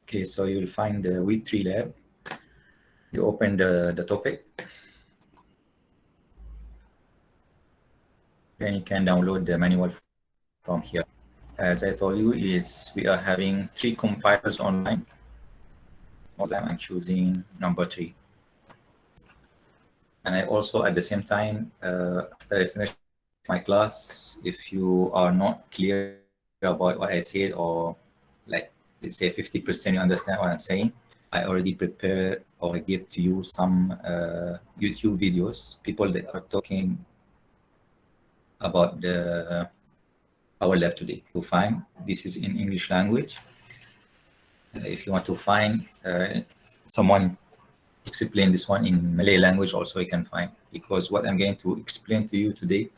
Okay, so you'll find the week 3 lab. You open the topic, and you can download the manual from here. As I told you, we are having 3 compilers online. All of them I'm choosing number 3. And I also, at the same time, after I finish my class, if you are not clear about what I said, or like, let's say 50% you understand what I'm saying, I already prepared or give to you some YouTube videos, people that are talking about our lab today. To find, this is in English language. If you want to find someone explain this one in Malay language, also you can find, because what I'm going to explain to you today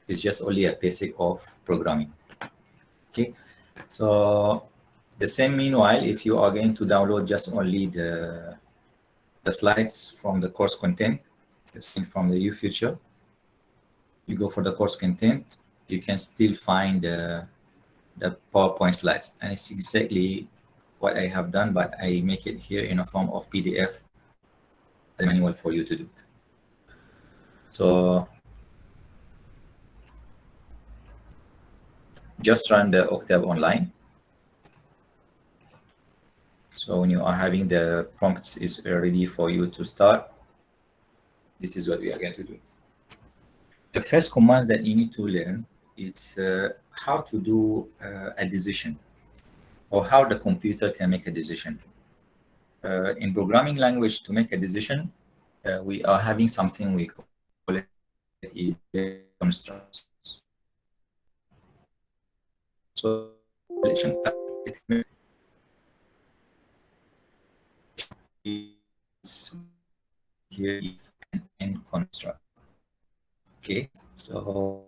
is just only a basic of programming. Okay, so the same meanwhile, if you are going to download just only the slides from the course content, from the UFuture, you go for the course content, you can still find the PowerPoint slides, and it's exactly what I have done, but I make it here in a form of PDF manual for you to do. So just run the Octave online. So when you are having the prompts is ready for you to start, this is what we are going to do. The first command that you need to learn is how to do a decision, or how the computer can make a decision. In programming language, to make a decision, we are having something we call it constructs. So is here and construct. Okay, so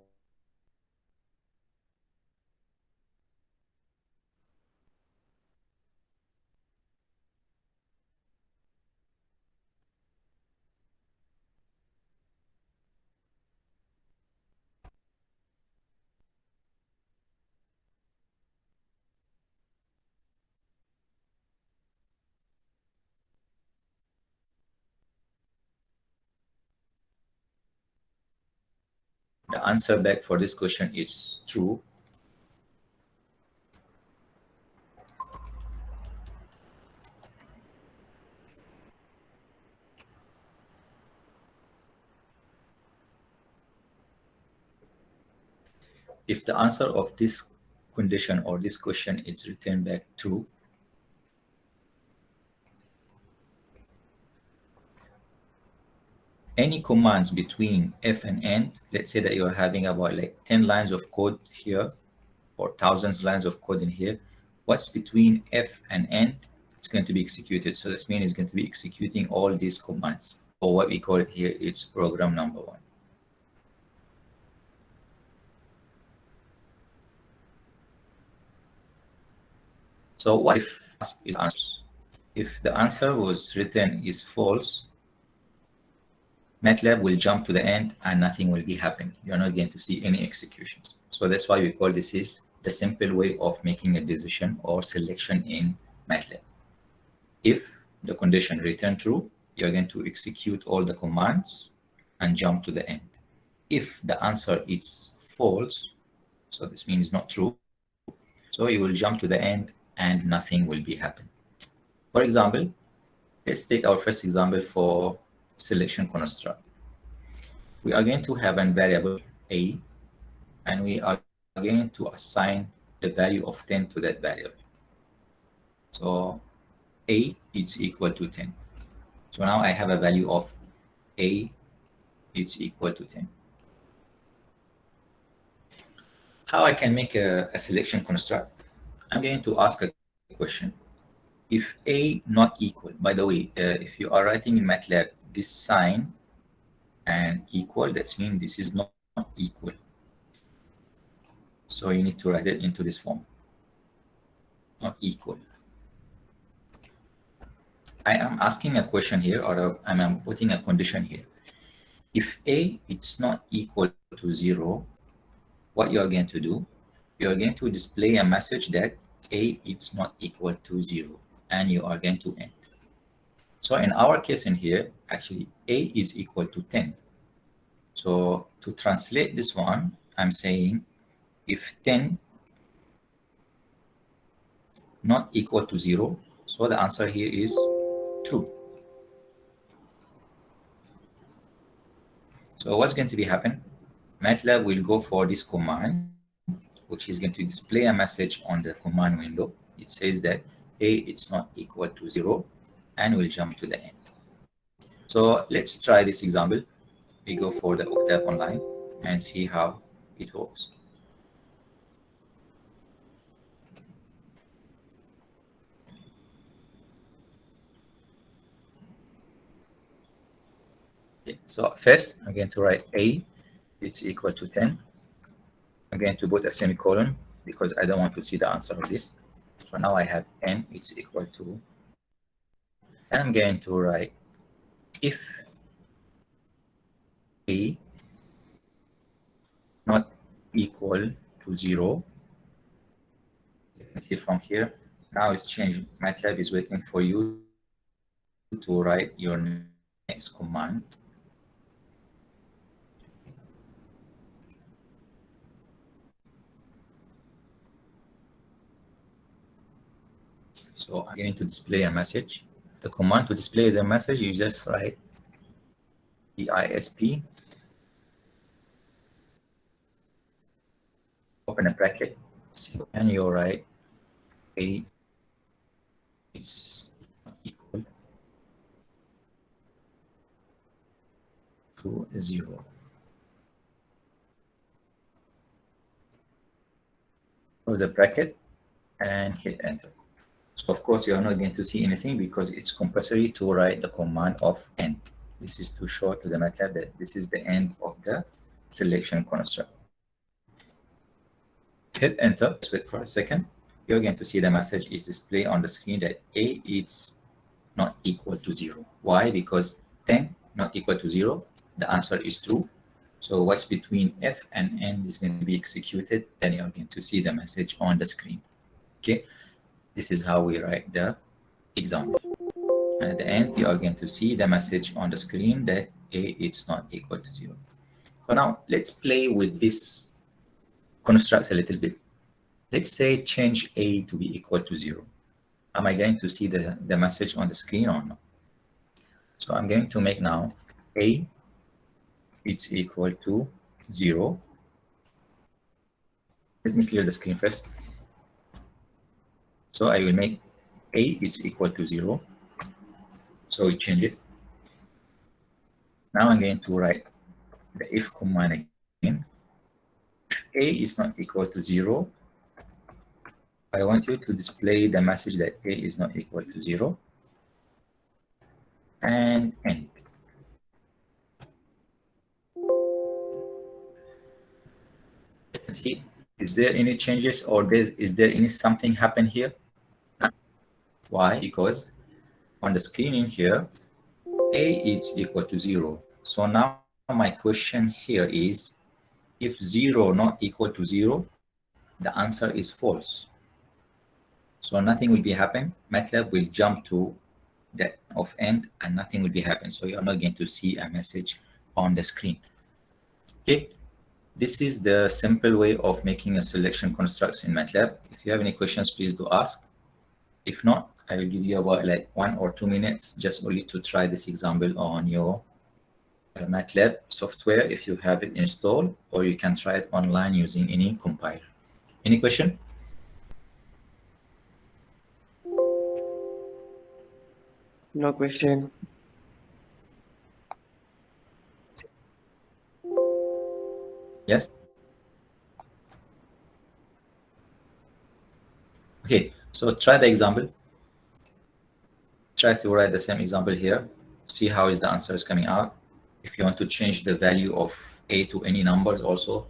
the answer back for this question is true. If the answer of this condition or this question is written back true, any commands between f and end, let's say that you're having about like 10 lines of code here, or thousands lines of code in here, what's between f and end is going to be executed. So this means it's going to be executing all these commands, or what we call it here, it's program number 1. So what if the answer was written is false, MATLAB will jump to the end and nothing will be happening. You're not going to see any executions. So that's why we call this is the simple way of making a decision or selection in MATLAB. If the condition return true, you're going to execute all the commands and jump to the end. If the answer is false, so this means not true, so you will jump to the end and nothing will be happening. For example, let's take our first example for selection construct. We are going to have a variable a, and we are going to assign the value of 10 to that variable. So a is equal to 10. So now I have a value of a is equal to 10. How I can make a selection construct? I'm going to ask a question. If a not equal, by the way, if you are writing in MATLAB this sign and equal, that means this is not equal. So you need to write it into this form, not equal. I am asking a question here, or I am putting a condition here. If a it's not equal to 0, what you are going to do, you are going to display a message that a is not equal to 0. and you are going to end. So in our case in here, actually A is equal to 10. So to translate this one, I'm saying if 10 not equal to 0, so the answer here is true. So what's going to be happen? MATLAB will go for this command, which is going to display a message on the command window. It says that A is not equal to 0, and we'll jump to the end. So let's try this example. We go for the Octave Online and see how it works. Okay, so first, I'm going to write A is equal to 10. I'm going to put a semicolon because I don't want to see the answer of this. So now I have n is equal to, and I'm going to write if A not equal to 0. You can see from here, now it's changed. MATLAB is waiting for you to write your next command. So I'm going to display a message. The command to display the message, you just write DISP, open a bracket, and you write A is equal to 0. Close the bracket and hit enter. So of course you are not going to see anything because it's compulsory to write the command of end. This is to show to the MATLAB that this is the end of the selection construct. Hit enter. Let's wait for a second. You're going to see the message is displayed on the screen that A is not equal to 0. Why? Because 10 not equal to 0, the answer is true. So what's between F and N is going to be executed. Then you're going to see the message on the screen. Okay, this is how we write the example. And at the end, you are going to see the message on the screen that A is not equal to 0. So now let's play with this constructs a little bit. Let's say change A to be equal to 0. Am I going to see the message on the screen or not? So I'm going to make now A is equal to 0. Let me clear the screen first. So I will make A is equal to 0. So we change it. Now I'm going to write the if command again. If A is not equal to 0, I want you to display the message that A is not equal to 0 and end. See, is there any changes or is there any something happen here? Why? Because on the screen in here, A is equal to 0. So now my question here is, if 0 not equal to 0, the answer is false. So nothing will be happen. MATLAB will jump to the of end and nothing will be happen. So you're not going to see a message on the screen. Okay. This is the simple way of making a selection constructs in MATLAB. If you have any questions, please do ask. If not, I will give you about like 1 or 2 minutes just only to try this example on your MATLAB software if you have it installed, or you can try it online using any compiler. Any question? No question. Yes? Okay, so try the example. Try to write the same example here. See how is the answer is coming out. If you want to change the value of A to any numbers also,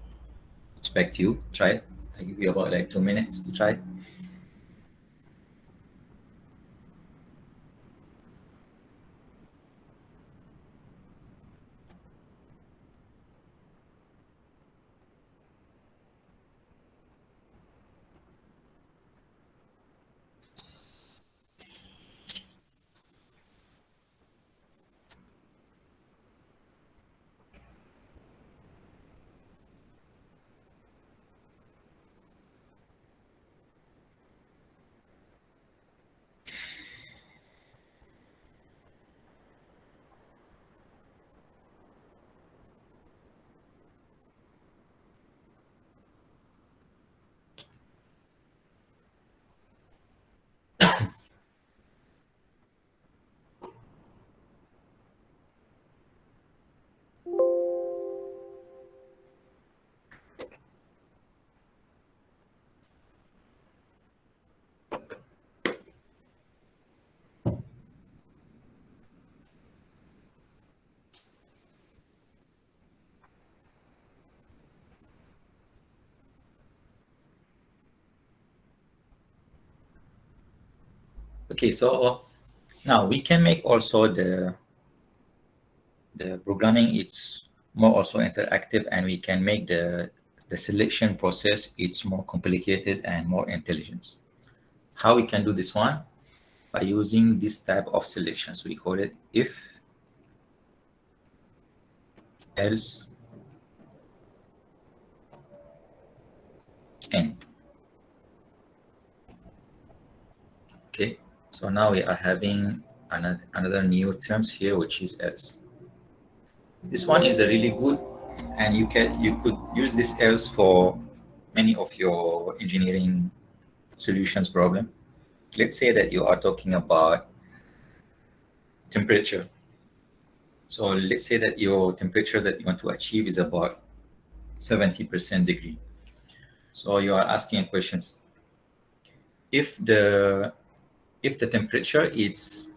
it's back to you. Try it. I give you about like 2 minutes to try it. Okay, so now we can make also the programming, it's more also interactive, and we can make the selection process, it's more complicated and more intelligent. How we can do this one? By using this type of selections. We call it if, else, and. Okay, so now we are having another new terms here, which is else. This one is a really good, and you could use this else for many of your engineering solutions problem. Let's say that you are talking about temperature. So let's say that your temperature that you want to achieve is about 70% degree. So you are asking questions. If the temperature is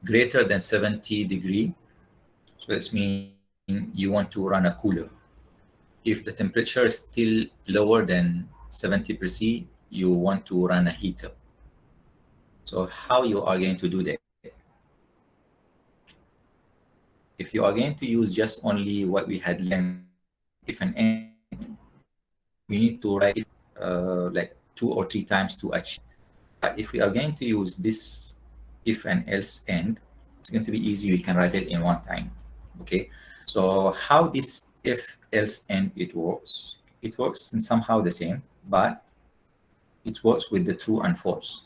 greater than 70 degree, so it means you want to run a cooler. If the temperature is still lower than 70%, you want to run a heater. So how you are going to do that? If you are going to use just only what we had learned, if and end, we need to write like 2 or 3 times to achieve. But if we are going to use this if and else end, it's going to be easy. We can write it in one time. Okay. So how this if else end it works? It works in somehow the same, but it works with the true and false.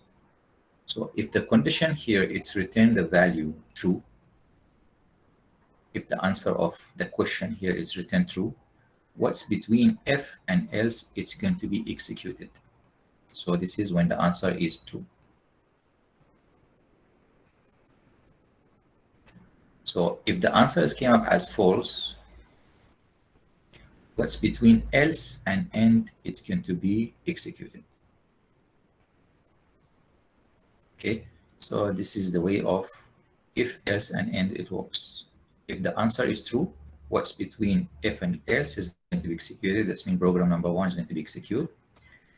So if the condition here, it's return the value true, if the answer of the question here is written true, what's between if and else, it's going to be executed. So this is when the answer is true. So if the answers came up as false, what's between else and end, it's going to be executed. Okay, so this is the way of if, else, and end it works. If the answer is true, what's between if and else is going to be executed. That means program number 1 is going to be executed.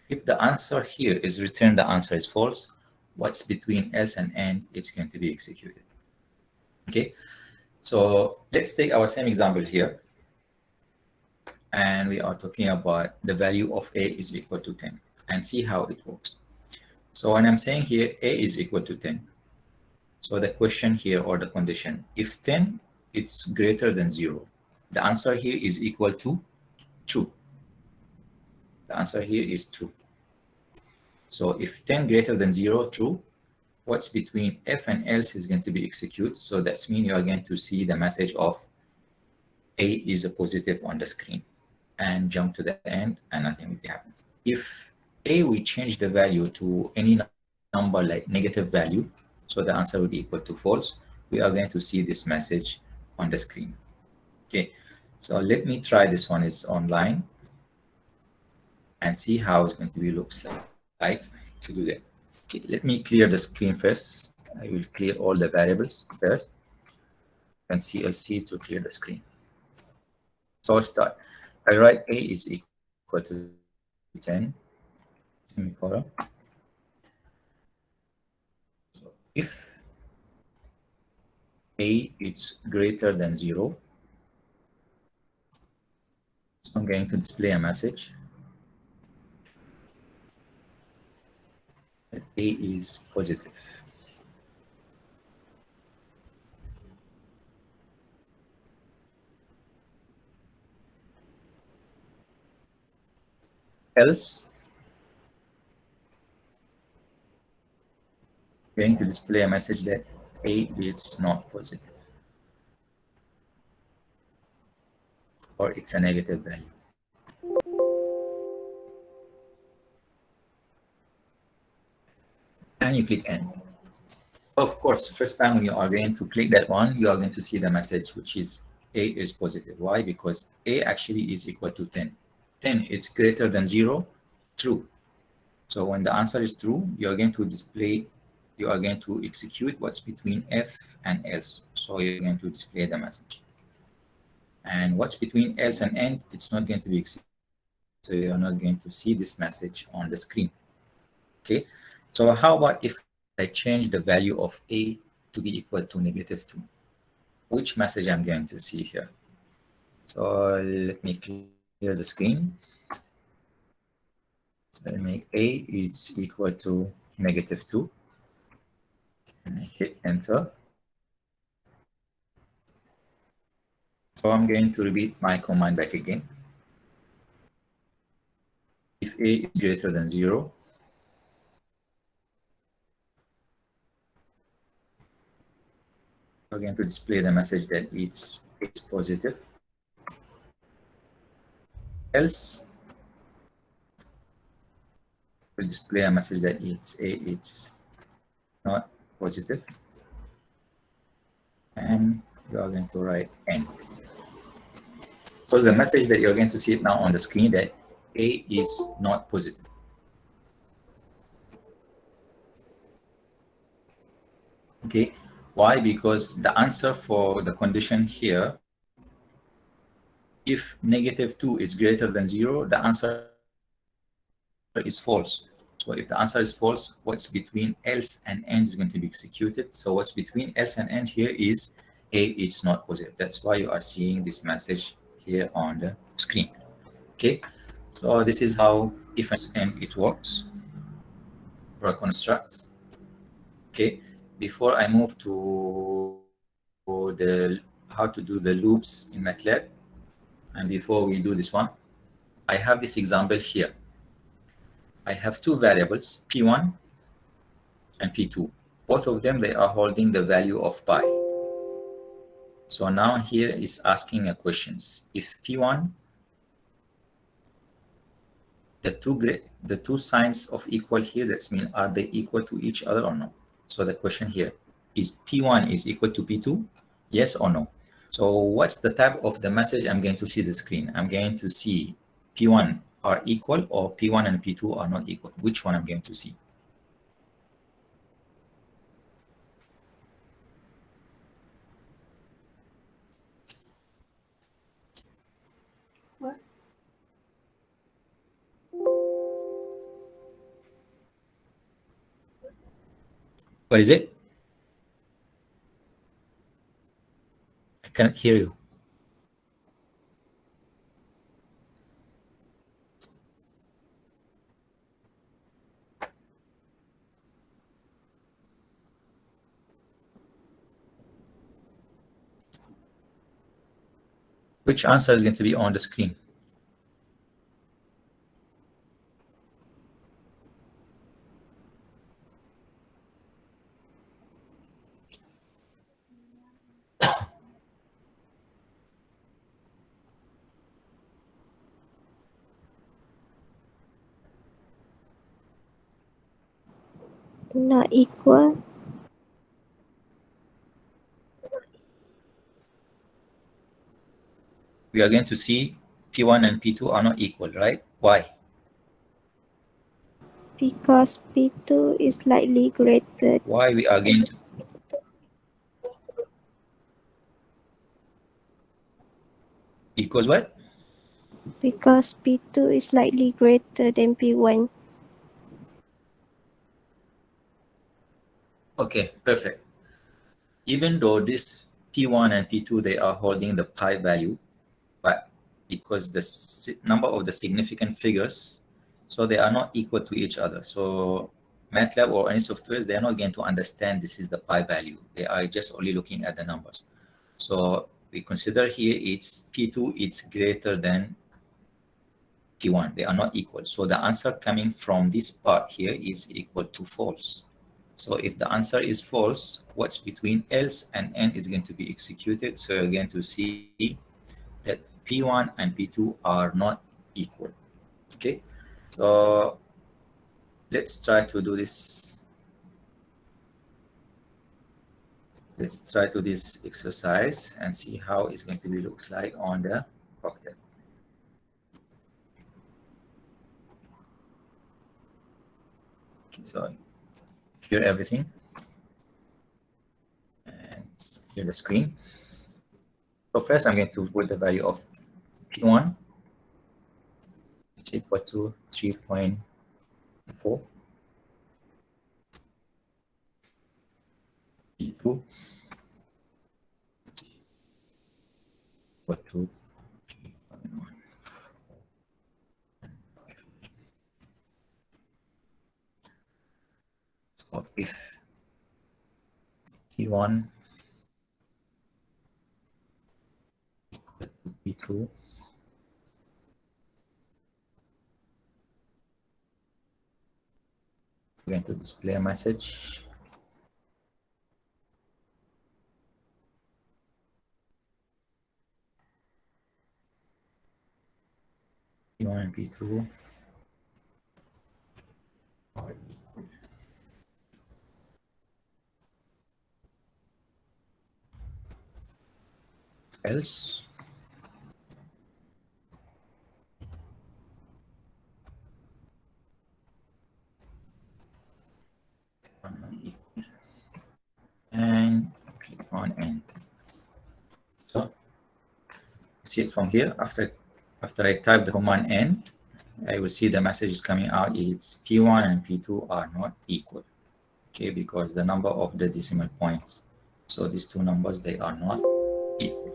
If the answer here is returned, the answer is false, what's between else and end, it's going to be executed. Okay, so let's take our same example here. And we are talking about the value of a is equal to 10 and see how it works. So when I'm saying here a is equal to 10, so the question here or the condition, if 10 it's greater than 0, the answer here is equal to true. The answer here is true. So if 10 greater than 0, true, what's between if and else is going to be executed. So that's mean you are going to see the message of a is a positive on the screen and jump to the end and nothing will happen. If a, we change the value to any number like negative value, so the answer will be equal to false, we are going to see this message on the screen. Okay, so let me try this one is online and see how it's going to be looks like to do that. Okay, let me clear the screen first. I will clear all the variables first and CLC to clear the screen. So I'll start. I write a is equal to 10 semicolon. So if a is greater than 0, so I'm going to display a message that a is positive. Else, I'm going to display a message that a is not positive or it's a negative value. And you click end. Of course, first time when you are going to click that one, you are going to see the message which is a is positive. Why? Because a actually is equal to 10. 10 it's greater than 0, true. So when the answer is true, you are going to display, you are going to execute what's between if and else. So you're going to display the message. And what's between else and end, it's not going to be executed. So you're not going to see this message on the screen. Okay, so how about if I change the value of A to be equal to -2. Which message I'm going to see here? So let me clear the screen. I'll make A is equal to -2. And I hit enter. So I'm going to repeat my command back again. If A is greater than 0, we're going to display the message that it's positive. Else, we'll display a message that it's not positive. And you are going to write N. So the message that you're going to see it now on the screen that A is not positive. Okay, why? Because the answer for the condition here, if -2 is greater than 0, the answer is false. So if the answer is false, what's between else and end is going to be executed. So what's between else and end here is A, it's not positive. That's why you are seeing this message here on the screen. Okay, so this is how if and it works for a construct. Okay, before I move to the how to do the loops in MATLAB, and before we do this one, I have this example here. I have two variables, P1 and P2. Both of them, they are holding the value of pi. So now here is asking a questions. If P1, the two signs of equal here, that's mean are they equal to each other or no? So the question here is P1 is equal to P2, yes or no? So what's the type of the message I'm going to see the screen? I'm going to see P1 are equal or P1 and P2 are not equal. Which one I'm going to see? What? What is it? I cannot hear you. Which answer is going to be on the screen? Not equal. We are going to see P1 and P2 are not equal, right? Why? Because P2 is slightly greater. Why we are going to? Because what? Because P2 is slightly greater than P1. Okay, perfect. Even though this P1 and P2, they are holding the pi value, but because the number of the significant figures, so they are not equal to each other. So MATLAB or any softwares, they are not going to understand this is the pi value. They are just only looking at the numbers. So we consider here it's P2, it's greater than P1. They are not equal. So the answer coming from this part here is equal to false. So if the answer is false, what's between else and n is going to be executed. So you're going to see that P1 and P2 are not equal. Okay, so let's try to do this. Let's try to this exercise and see how it's going to be looks like on the Octet. Okay, so clear everything and clear the screen. So first I'm going to put the value of P1 is equal to 3.4. equal to so if P1 equal to P2, we're going to display a message. P1 and P2 are equal. Else and click on end. So see it from here. After I type the command end, I will see the message is coming out. It's P1 and P2 are not equal. Okay, because the number of the decimal points. So these two numbers, they are not equal.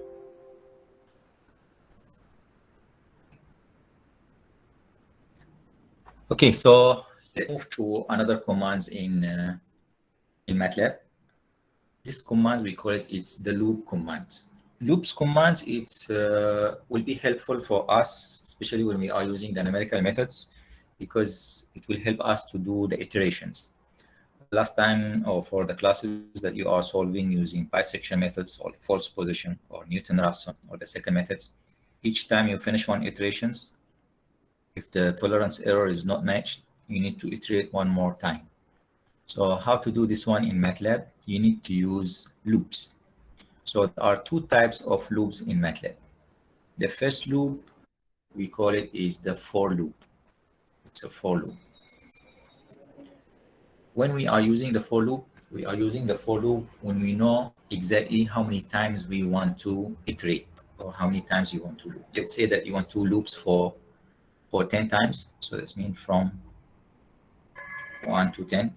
Okay, so let's move to another commands in MATLAB. This command, we call it's the loop commands. Loops commands, will be helpful for us, especially when we are using the numerical methods, because it will help us to do the iterations. Last time, or for the classes that you are solving using bisection methods or false position or Newton-Raphson or the second methods, each time you finish one iterations, if the tolerance error is not matched, you need to iterate one more time. So how to do this one in MATLAB? You need to use loops. So there are two types of loops in MATLAB. The first loop, we call it is the for loop. It's a for loop. When we are using the for loop, we are using the for loop when we know exactly how many times we want to iterate or how many times you want to loop. Let's say that you want two loops for 10 times. So that means from 1 to 10.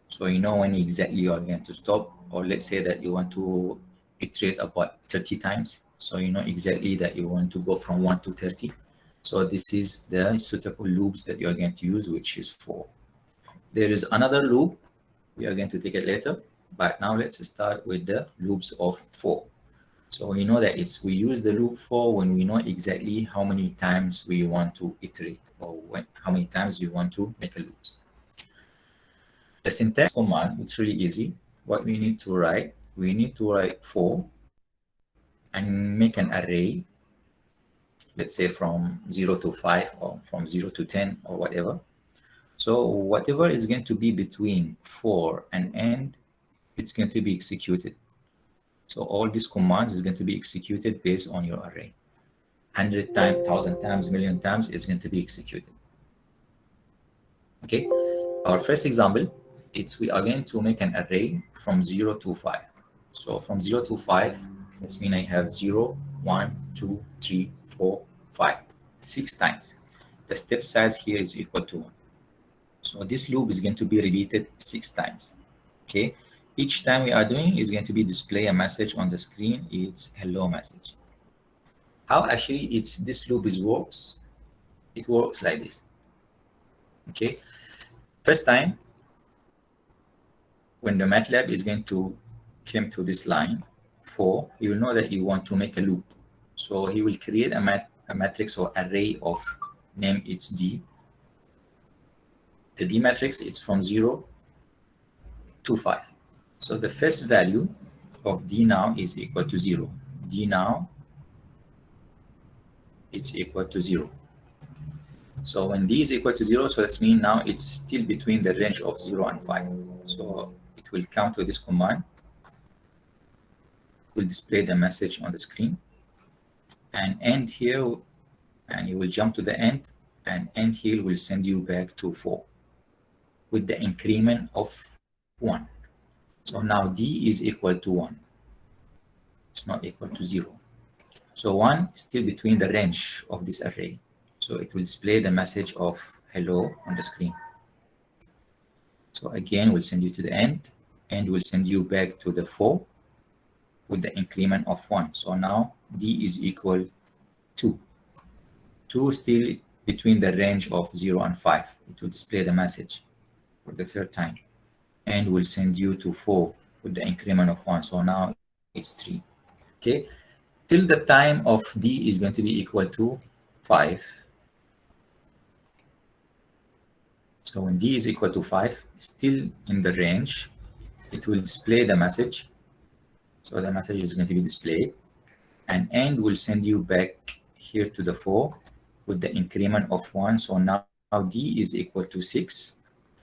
So you know when exactly you are going to stop. Or let's say that you want to iterate about 30 times. So you know exactly that you want to go from 1 to 30. So this is the suitable loops that you are going to use, which is 4. There is another loop. We are going to take it later. But now let's start with the loops of 4. So we know that we use the loop for when we know exactly how many times we want to iterate or how many times we want to make a loops. The syntax command, it's really easy. What we need to write, we need to write for and make an array, let's say from 0 to 5 or from 0 to 10 or whatever. So whatever is going to be between 4 and end, it's going to be executed. So all these commands is going to be executed based on your array. 100 times, 1,000 times, million times is going to be executed. Okay, our first example, we are going to make an array from 0 to 5. So from 0 to 5, that means I have 0, 1, 2, 3, 4, 5, 6 times. The step size here is equal to 1. So this loop is going to be repeated 6 times. Okay, each time we are doing is going to be display a message on the screen. It's hello message. How actually this loop works? It works like this. Okay, first time when the MATLAB is going to come to this line 4, you will know that you want to make a loop. So he will create a matrix or array of name it's D. The D matrix is from 0 to 5. So the first value of D now is equal to 0. D now it's equal to 0. So when D is equal to 0, so that means now it's still between the range of 0 and 5. So it will come to this command, will display the message on the screen, and end here, and you will jump to the end, and end here will send you back to 4 with the increment of 1. So now D is equal to 1. It's not equal to 0. So 1 is still between the range of this array. So it will display the message of hello on the screen. So again, we'll send you to the end and will send you back to the 4 with the increment of 1. So now D is equal 2. 2 still between the range of 0 and 5. It will display the message for the third time and will send you to 4 with the increment of 1. So now it's 3. Okay, till the time of D is going to be equal to 5. So when D is equal to 5, still in the range, it will display the message. So the message is going to be displayed, and end will send you back here to the 4 with the increment of 1. So now D is equal to 6.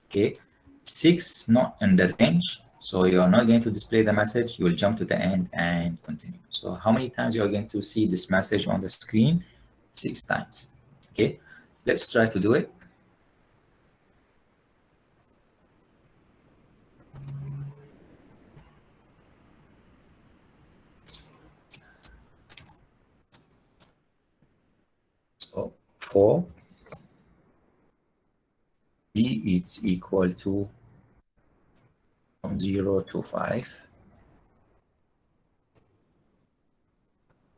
Okay, 6 not in the range, so you're not going to display the message. You will jump to the end and continue. So how many times you're going to see this message on the screen? 6 times. Okay, let's try to do it. So 4 D is equal to from 0 to 5.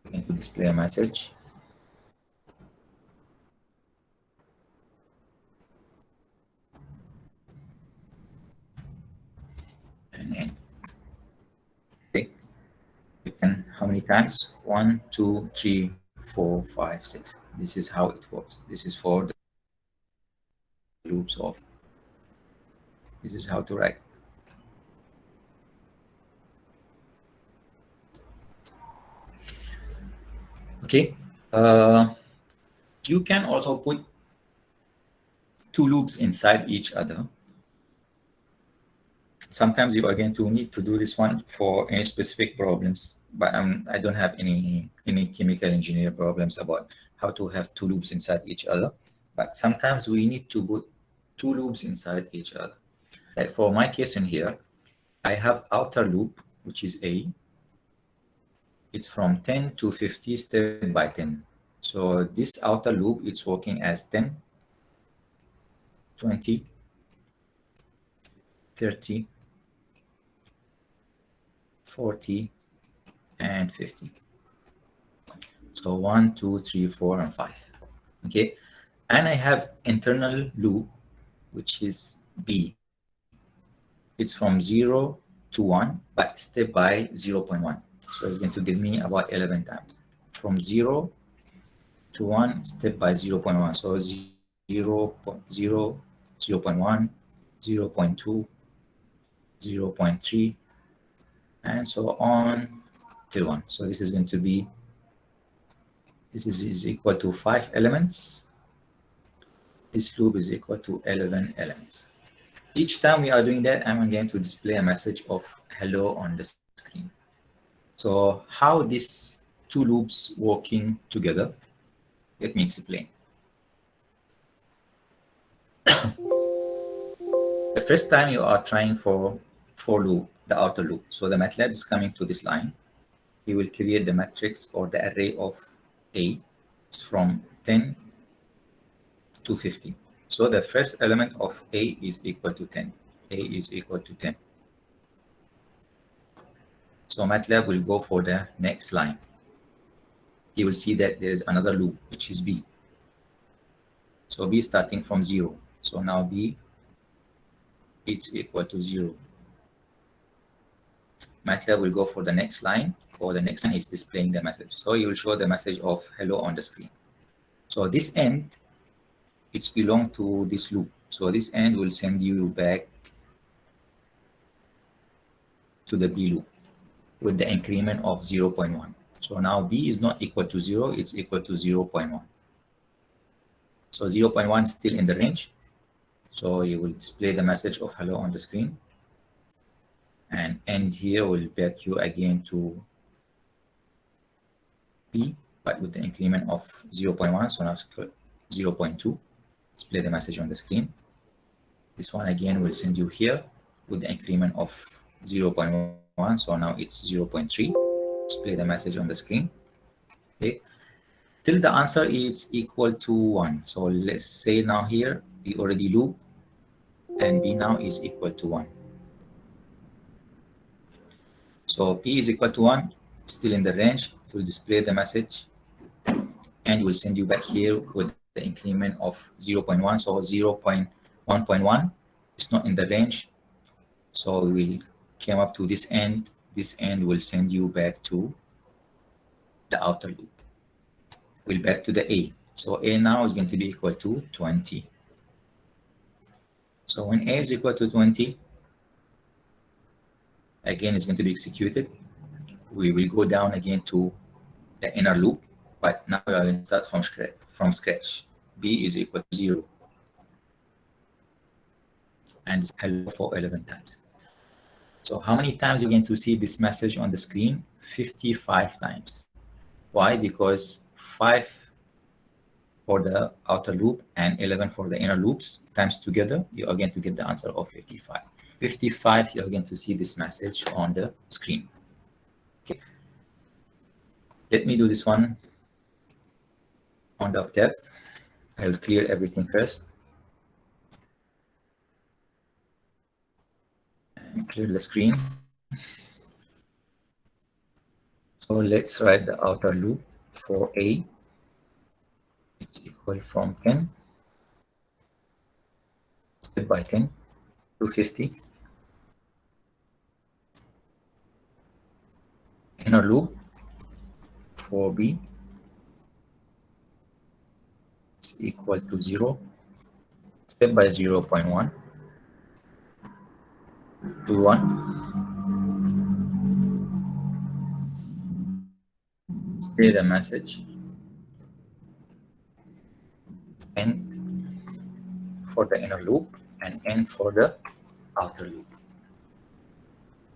We're going to display a message. And then okay. And how many times? 1, 2, 3, 4, 5, 6. This is how it works. This is for the loops of. This is how to write. Okay. You can also put 2 loops inside each other. Sometimes you are going to need to do this one for any specific problems, but I don't have any chemical engineer problems about how to have 2 loops inside each other. But sometimes we need to put 2 loops inside each other. Like for my case in here, I have outer loop, which is A. It's from 10 to 50 step by 10. So this outer loop, it's working as 10, 20, 30, 40, and 50. So 1, 2, 3, 4, and 5. Okay. And I have internal loop, which is B. It's from 0 to 1, but step by 0.1. So it's going to give me about 11 times. From 0 to 1, step by 0.1. So 0, 0, 0.1, 0.2, 0.3, and so on till 1. So this is going to be, this is equal to 5 elements. This loop is equal to 11 elements. Each time we are doing that, I'm going to display a message of hello on the screen. So how these 2 loops working together? Let me explain. The first time you are trying for loop, the outer loop. So the MATLAB is coming to this line. He will create the matrix or the array of A. It's from 10 to 50. So the first element of A is equal to 10. A is equal to 10. So MATLAB will go for the next line. You will see that there is another loop, which is B. So B is starting from 0. So now B, it's equal to 0. MATLAB will go for the next line, or the next line is displaying the message. So you will show the message of hello on the screen. So this end, it's belong to this loop. So this end will send you back to the B loop with the increment of 0.1. So now B is not equal to 0, it's equal to 0.1. So 0.1 is still in the range. So you will display the message of hello on the screen. And end here will back you again to B, but with the increment of 0.1. So now it's 0.2. Display the message on the screen. This one again will send you here with the increment of 0.1. So now it's 0.3. Display the message on the screen. Okay. Till the answer is equal to 1. So let's say now here we already loop and B now is equal to 1. So P is equal to 1, still in the range. It will display the message and will send you back here with the increment of 0.1. So 0.1.1 is not in the range. So we will come up to this end. This end will send you back to the outer loop. We'll back to the A. So A now is going to be equal to 20. So when A is equal to 20, again, it's going to be executed. We will go down again to the inner loop, but now we are going to start from scratch. B is equal to 0. And it's hello for 11 times. So how many times are you going to see this message on the screen? 55 times. Why? Because 5 for the outer loop and 11 for the inner loops times together, you are going to get the answer of 55. 55, you're going to see this message on the screen. Okay. Let me do this one on the octave. I will clear everything first. And clear the screen. So let's write the outer loop for A. It's equal from 10, step by 10, to 50. Inner loop for B is equal to 0, step by 0.1 to 1. Say the message. N for the inner loop and N for the outer loop.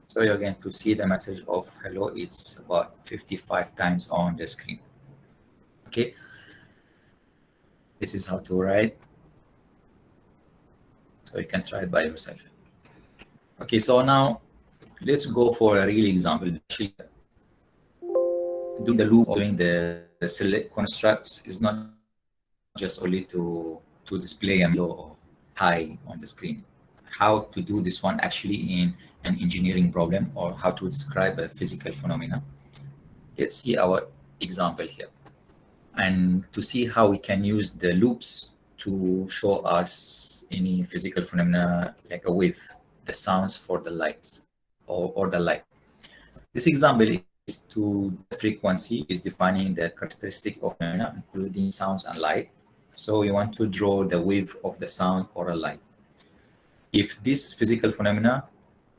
So you're going to see the message of hello. It's about 55 times on the screen. Okay. This is how to write. So you can try it by yourself. Okay, so now let's go for a real example. Actually, doing the loop or doing the select constructs is not just only to display a low or high on the screen. How to do this one actually in an engineering problem, or how to describe a physical phenomena. Let's see our example here. And to see how we can use the loops to show us any physical phenomena like a wave, the sounds for the lights or the light. This example is to the frequency is defining the characteristic of phenomena, including sounds and light. So you want to draw the wave of the sound or a light. If this physical phenomena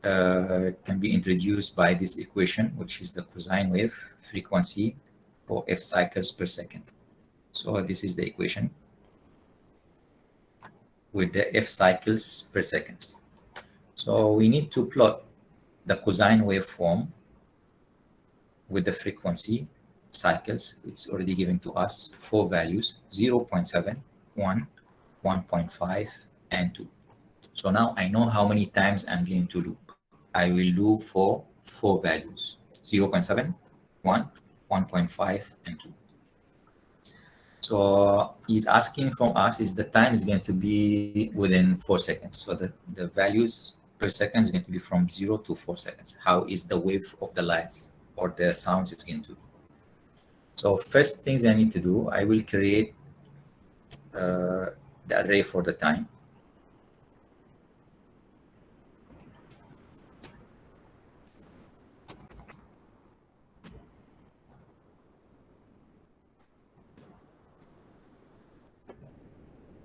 can be introduced by this equation, which is the cosine wave frequency for f cycles per second. So this is the equation with the f cycles per second. So we need to plot the cosine waveform with the frequency cycles. It's already given to us 4 values: 0.7, 1, 1.5, and 2. So now I know how many times I'm going to loop. I will loop for 4 values: 0.7, 1, 1.5, and 2. So he's asking from us is the time is going to be within 4 seconds. So the values per second is going to be from 0 to 4 seconds. How is the wave of the lights or the sounds it's going to do? So first things I need to do, I will create the array for the time.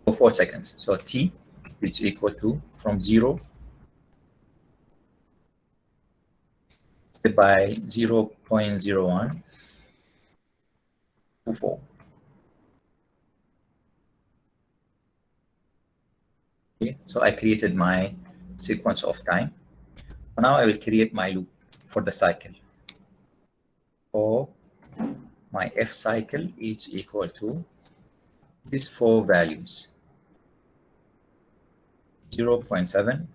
For 4 seconds. So t is equal to from 0 by 0.01 to 4. Okay, so I created my sequence of time. Now I will create my loop for the cycle. For my f cycle is equal to these 4 values: 0.7,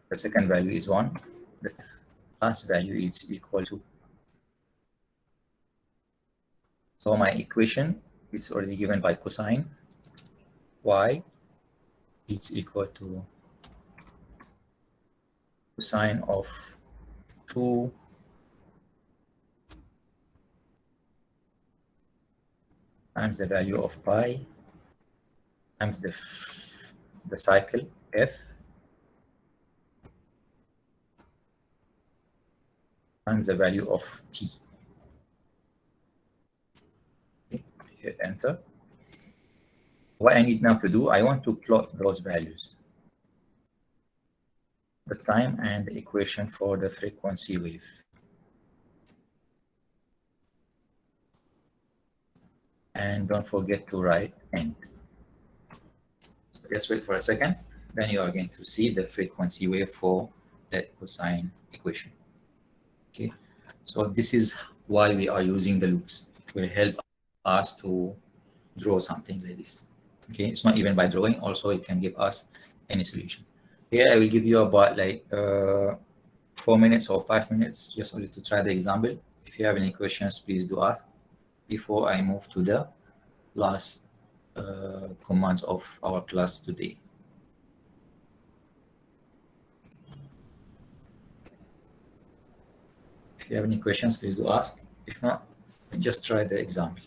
the second value is 1, the last value is equal to. So my equation is already given by cosine y is equal to cosine of 2 times the value of pi times the cycle f times the value of t. Okay, hit enter. What I need now to do, I want to plot those values, the time and the equation for the frequency wave. And don't forget to write end. So just wait for a second, then you are going to see the frequency wave for that cosine equation. Okay, so this is why we are using the loops. It will help us to draw something like this. Okay, it's not even by drawing, also it can give us any solutions. Here I will give you about like 4 minutes or 5 minutes just only to try the example. If you have any questions, please do ask before I move to the last commands of our class today. If you have any questions, please do ask. If not, just try the example.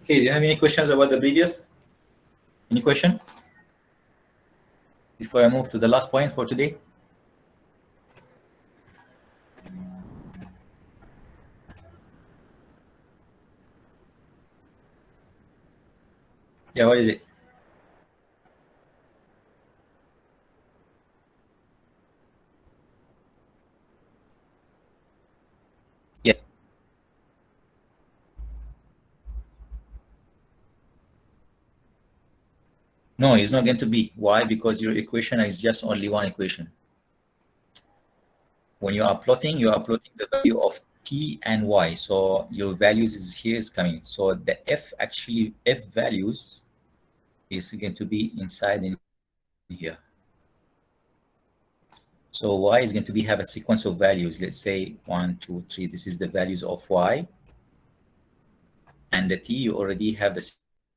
Okay, do you have any questions about the previous? Any question? Before I move to the last point for today? Yeah, what is it? Yes. No, it's not going to be. Why? Because your equation is just only one equation. When you are plotting the value of t and y. So your values is here is coming. So the f values is going to be inside in here. So y is going to be have a sequence of values. Let's say 1, 2, 3. This is the values of y. And the t, you already have the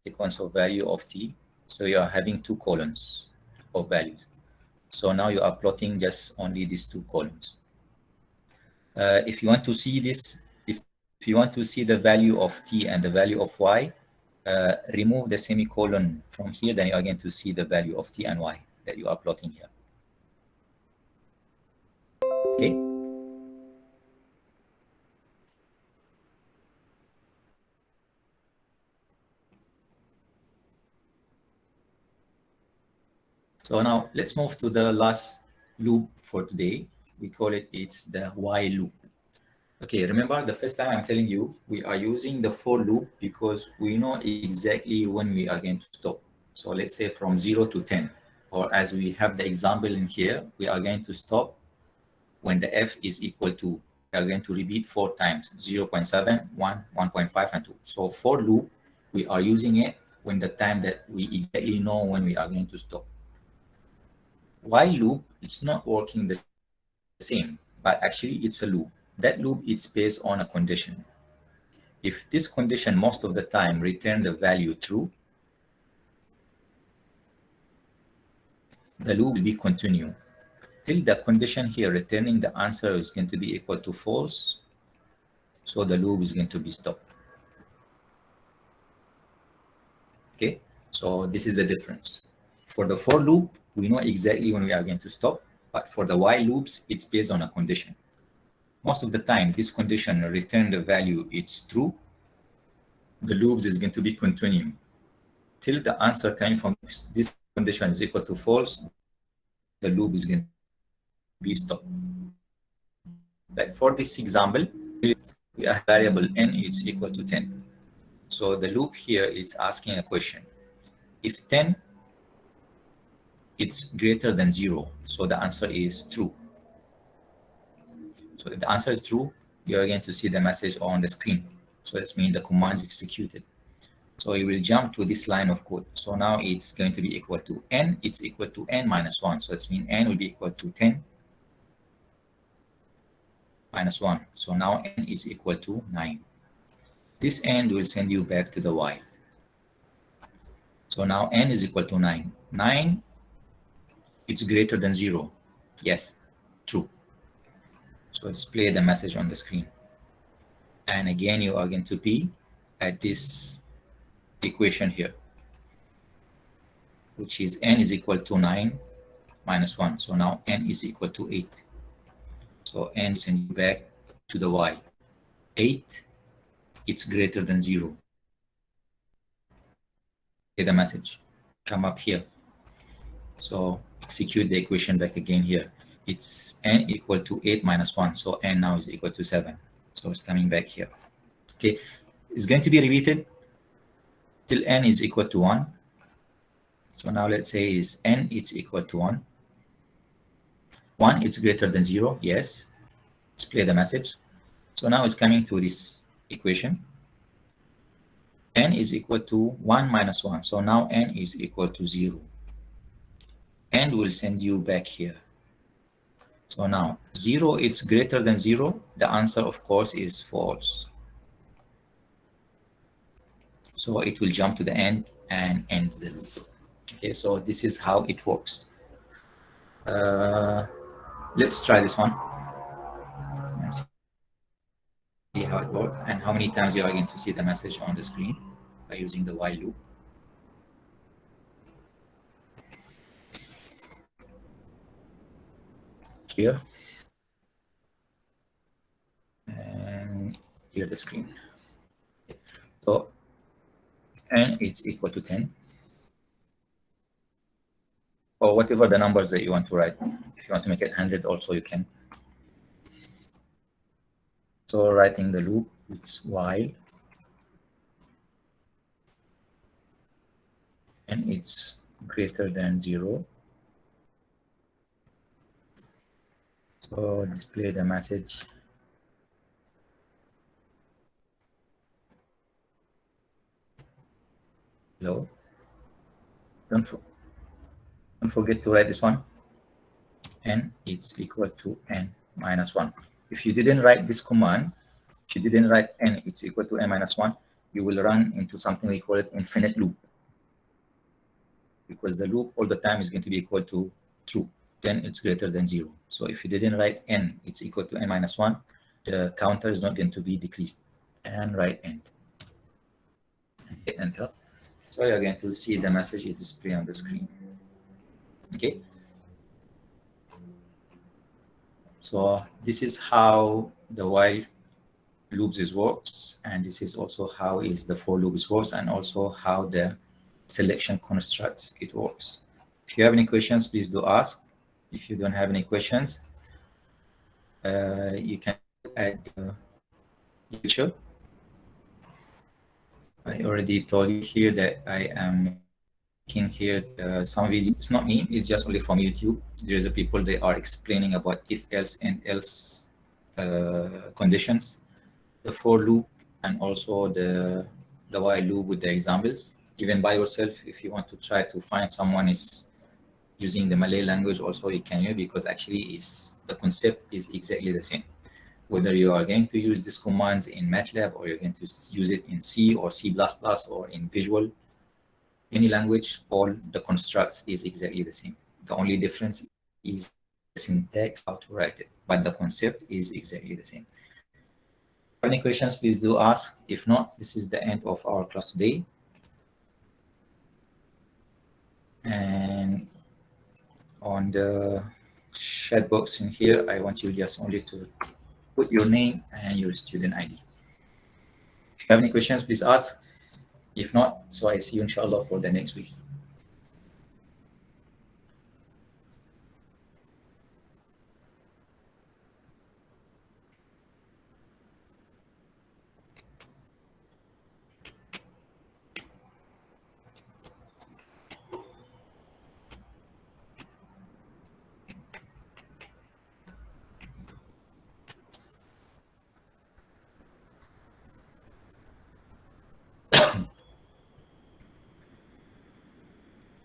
sequence of value of t. So you are having two columns of values. So now you are plotting just only these two columns. If you want to see this, if you want to see the value of t and the value of y, remove the semicolon from here, then you are going to see the value of t and y that you are plotting here. Okay. So now let's move to the last loop for today. We call it's the while loop. Okay, remember the first time I'm telling you, we are using the for loop because we know exactly when we are going to stop. So let's say from 0 to 10, or as we have the example in here, we are going to stop when the f is equal to, we are going to repeat 4 times, 0 0.7, 1, 1.5, and 2. So for loop, we are using it when the time that we exactly know when we are going to stop. While loop, it's not working the same, but actually it's a loop. That loop is based on a condition. If this condition most of the time return the value true, the loop will be continue till the condition here returning the answer is going to be equal to false. So the loop is going to be stopped. Okay, so this is the difference. For the for loop, we know exactly when we are going to stop, but for the while loops, it's based on a condition. Most of the time, this condition return the value it's true. The loops is going to be continuing till the answer coming from this condition is equal to false. The loop is going to be stopped. Like for this example, we have variable n is equal to 10. So the loop here is asking a question. If 10 it's greater than 0, so the answer is true. So if the answer is true, you are going to see the message on the screen. So that means the command is executed. So it will jump to this line of code. So now it's going to be equal to n, it's equal to n minus 1. So that means n will be equal to 10 minus 1. So now n is equal to 9. This n will send you back to the while. So now n is equal to 9. 9, it's greater than 0. Yes, true. So display the message on the screen. And again, you are going to be at this equation here, which is n is equal to 9 minus 1. So now n is equal to 8. So n send you back to the while. 8, it's greater than 0. Get the message. Come up here. So execute the equation back again here. It's n equal to 8 minus 1. So n now is equal to 7. So it's coming back here. Okay, it's going to be repeated till n is equal to 1. So now let's say is n is equal to 1. 1 is greater than 0. Yes. Display the message. So now it's coming to this equation. N is equal to 1 minus 1. So now n is equal to 0. And will send you back here. So now 0 is greater than 0. The answer, of course, is false. So it will jump to the end and end the loop. Okay, so this is how it works. Let's try this one and see how it works and how many times you are going to see the message on the screen. by using the while loop. Here and clear the screen. So n is equal to 10, or whatever the numbers that you want to write. If you want to make it 100 also you can. So writing the loop, it's while and it's greater than 0. So display the message below. Don't forget to write this one. N is equal to n minus 1. If you didn't write this command, if you didn't write n is equal to n minus 1, you will run into something we call it infinite loop, because the loop all the time is going to be equal to true. Then it's greater than 0. So if you didn't write n it's equal to n minus 1, the counter is not going to be decreased. And write end. Hit enter. So you're going to see the message is displayed on the screen. Okay. So this is how the while loops works, and this is also how is the for loops works, and also how the selection constructs it works. If you have any questions, please do ask. If you don't have any questions, you can add YouTube. I already told you here that I am making here some videos. It's not me, it's just only from YouTube. There's a people, they are explaining about if else and else conditions, the for loop, and also the while loop with the examples. Even by yourself, if you want to try to find someone is using the Malay language, also you can use, because actually the concept is exactly the same. Whether you are going to use these commands in MATLAB, or you're going to use it in C or C++ or in Visual, any language, all the constructs is exactly the same. The only difference is the syntax, how to write it, but the concept is exactly the same. Any questions, please do ask. If not, this is the end of our class today. And on the chat box in here, I want you just only to put your name and your student ID. If you have any questions, please ask. If not, so I see you inshallah for the next week.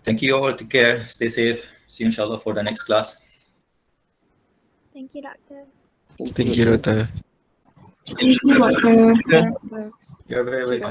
Thank you all. Take care. Stay safe. See you inshallah for the next class. Thank you, Doctor. Thank you, Doctor. Thank you, Doctor. You're very welcome.